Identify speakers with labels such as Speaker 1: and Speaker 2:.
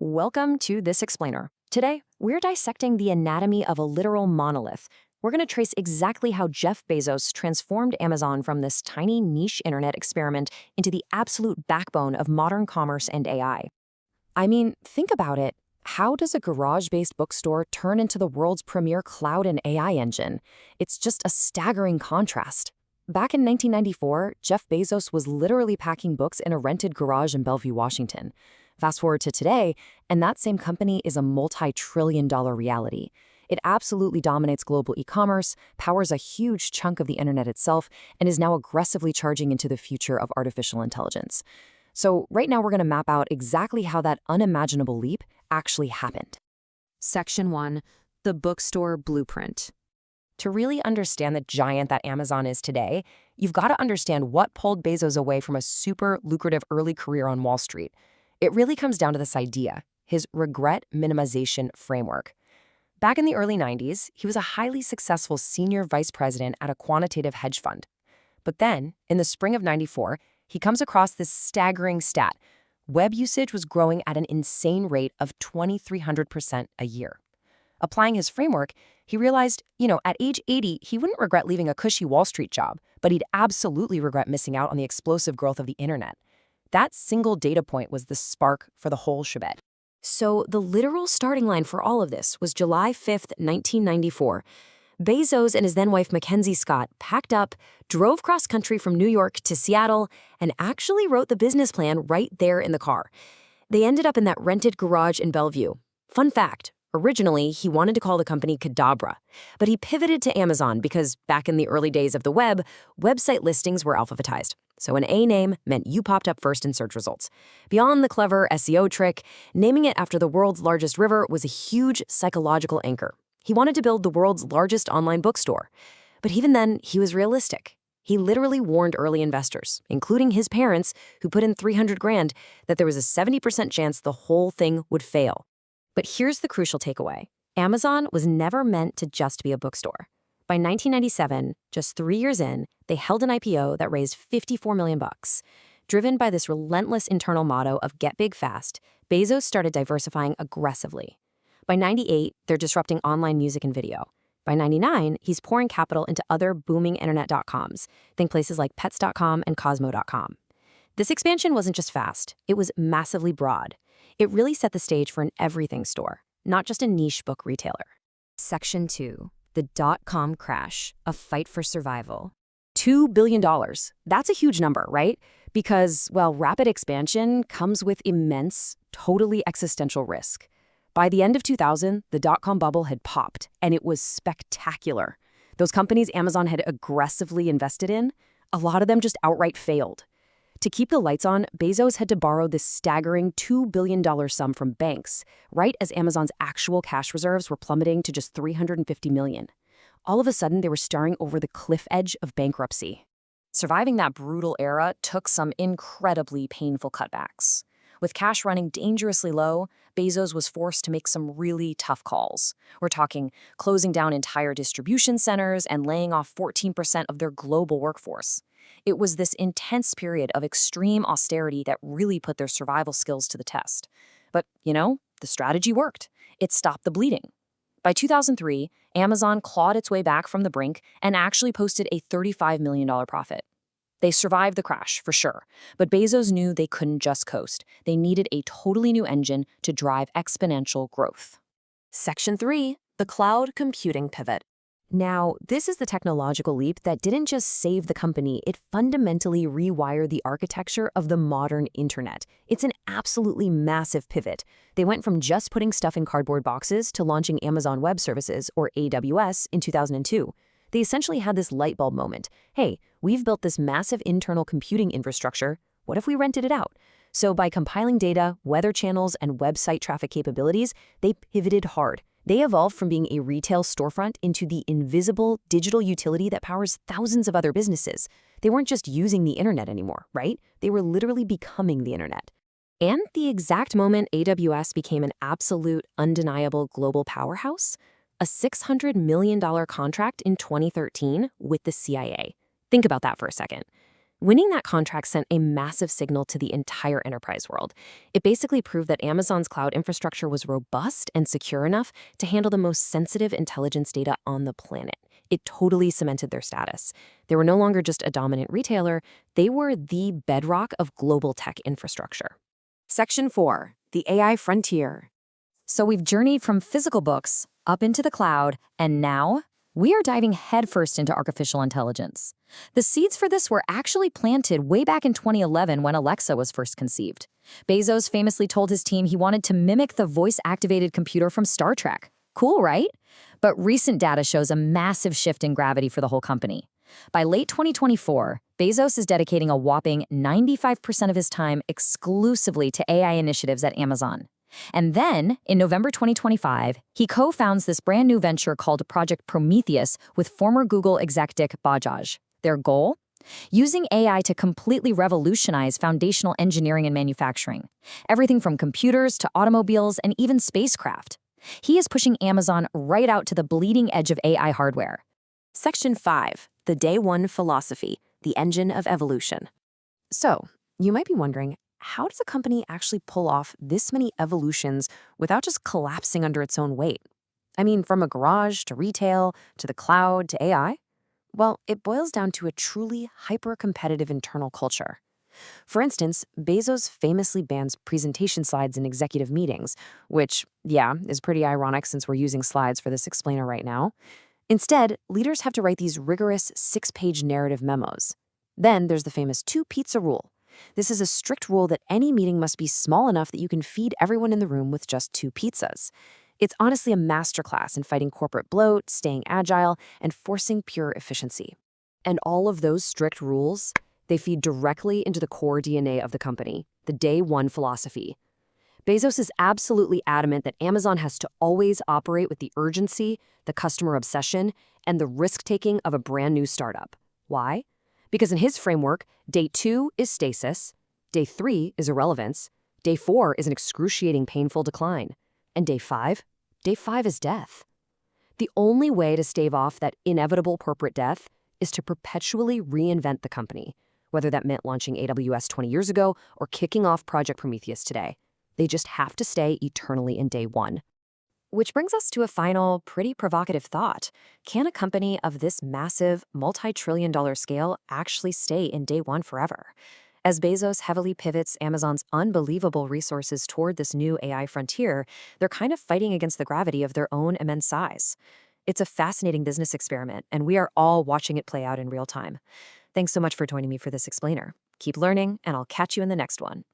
Speaker 1: Welcome to This Explainer. Today, we're dissecting the anatomy of a literal monolith. We're going to trace exactly how Jeff Bezos transformed Amazon from this tiny niche internet experiment into the absolute backbone of modern commerce and AI. I mean, think about it. How does a garage-based bookstore turn into the world's premier cloud and AI engine? It's just a staggering contrast. Back in 1994, Jeff Bezos was literally packing books in a rented garage in Bellevue, Washington. Fast forward to today, and that same company is a multi-trillion-dollar reality. It absolutely dominates global e-commerce, powers a huge chunk of the internet itself, and is now aggressively charging into the future of artificial intelligence. So right now we're going to map out exactly how that unimaginable leap actually happened. Section 1. The Bookstore Blueprint. To really understand the giant that Amazon is today, you've got to understand what pulled Bezos away from a super lucrative early career on Wall Street. It really comes down to this idea, his regret minimization framework. Back in the early 90s, he was a highly successful senior vice president at a quantitative hedge fund. But then, in the spring of '94, he comes across this staggering stat. Web usage was growing at an insane rate of 2,300% a year. Applying his framework, he realized, at age 80, he wouldn't regret leaving a cushy Wall Street job, but he'd absolutely regret missing out on the explosive growth of the internet. That single data point was the spark for the whole shebang. So the literal starting line for all of this was July 5th, 1994. Bezos and his then-wife Mackenzie Scott packed up, drove cross-country from New York to Seattle, and actually wrote the business plan right there in the car. They ended up in that rented garage in Bellevue. Fun fact, originally he wanted to call the company Cadabra, but he pivoted to Amazon because back in the early days of the web, website listings were alphabetized. So an A name meant you popped up first in search results. Beyond the clever SEO trick, naming it after the world's largest river was a huge psychological anchor. He wanted to build the world's largest online bookstore. But even then, he was realistic. He literally warned early investors, including his parents, who put in $300,000, that there was a 70% chance the whole thing would fail. But here's the crucial takeaway. Amazon was never meant to just be a bookstore. By 1997, just 3 years in, they held an IPO that raised $54 million. Driven by this relentless internal motto of get big fast, Bezos started diversifying aggressively. By 98, they're disrupting online music and video. By 99, he's pouring capital into other booming internet.coms. Think places like pets.com and cosmo.com. This expansion wasn't just fast, it was massively broad. It really set the stage for an everything store, not just a niche book retailer. Section 2. The dot-com crash, a fight for survival. $2 billion. That's a huge number, right? Because, rapid expansion comes with immense, totally existential risk. By the end of 2000, the dot-com bubble had popped, and it was spectacular. Those companies Amazon had aggressively invested in, a lot of them just outright failed. To keep the lights on, Bezos had to borrow this staggering $2 billion sum from banks, right as Amazon's actual cash reserves were plummeting to just $350 million. All of a sudden, they were staring over the cliff edge of bankruptcy. Surviving that brutal era took some incredibly painful cutbacks. With cash running dangerously low, Bezos was forced to make some really tough calls. We're talking closing down entire distribution centers and laying off 14% of their global workforce. It was this intense period of extreme austerity that really put their survival skills to the test. But, the strategy worked. It stopped the bleeding. By 2003, Amazon clawed its way back from the brink and actually posted a $35 million profit. They survived the crash, for sure, but Bezos knew they couldn't just coast. They needed a totally new engine to drive exponential growth. Section 3. The Cloud Computing Pivot. Now, this is the technological leap that didn't just save the company, it fundamentally rewired the architecture of the modern internet. It's an absolutely massive pivot. They went from just putting stuff in cardboard boxes to launching Amazon Web Services, or AWS, in 2002. They essentially had this light bulb moment. Hey, we've built this massive internal computing infrastructure. What if we rented it out? So by compiling data, weather channels, and website traffic capabilities, they pivoted hard. They evolved from being a retail storefront into the invisible digital utility that powers thousands of other businesses. They weren't just using the internet anymore, right? They were literally becoming the internet. And the exact moment AWS became an absolute, undeniable global powerhouse, a $600 million contract in 2013 with the CIA. Think about that for a second. Winning that contract sent a massive signal to the entire enterprise world. It basically proved that Amazon's cloud infrastructure was robust and secure enough to handle the most sensitive intelligence data on the planet. It totally cemented their status. They were no longer just a dominant retailer, they were the bedrock of global tech infrastructure. Section 4. The AI Frontier. So we've journeyed from physical books up into the cloud, and now we are diving headfirst into artificial intelligence. The seeds for this were actually planted way back in 2011 when Alexa was first conceived. Bezos famously told his team he wanted to mimic the voice-activated computer from Star Trek. Cool, right? But recent data shows a massive shift in gravity for the whole company. By late 2024, Bezos is dedicating a whopping 95% of his time exclusively to AI initiatives at Amazon. And then, in November 2025, he co-founds this brand new venture called Project Prometheus with former Google exec Dick Bajaj. Their goal? Using AI to completely revolutionize foundational engineering and manufacturing. Everything from computers to automobiles and even spacecraft. He is pushing Amazon right out to the bleeding edge of AI hardware. Section 5. The Day One Philosophy, the Engine of Evolution. So, you might be wondering, how does a company actually pull off this many evolutions without just collapsing under its own weight? I mean, from a garage to retail to the cloud to AI? Well, it boils down to a truly hyper-competitive internal culture. For instance, Bezos famously bans presentation slides in executive meetings, which, yeah, is pretty ironic since we're using slides for this explainer right now. Instead, leaders have to write these rigorous 6-page narrative memos. Then there's the famous two-pizza rule. This is a strict rule that any meeting must be small enough that you can feed everyone in the room with just 2 pizzas. It's honestly a masterclass in fighting corporate bloat, staying agile, and forcing pure efficiency. And all of those strict rules, they feed directly into the core DNA of the company, the Day One philosophy. Bezos is absolutely adamant that Amazon has to always operate with the urgency, the customer obsession, and the risk-taking of a brand new startup. Why? Because in his framework, day 2 is stasis, day 3 is irrelevance, day 4 is an excruciating, painful decline, and day 5 is death. The only way to stave off that inevitable corporate death is to perpetually reinvent the company, whether that meant launching AWS 20 years ago or kicking off Project Prometheus today. They just have to stay eternally in day 1. Which brings us to a final, pretty provocative thought. Can a company of this massive, multi-trillion-dollar scale actually stay in day 1 forever? As Bezos heavily pivots Amazon's unbelievable resources toward this new AI frontier, they're kind of fighting against the gravity of their own immense size. It's a fascinating business experiment, and we are all watching it play out in real time. Thanks so much for joining me for this explainer. Keep learning, and I'll catch you in the next one.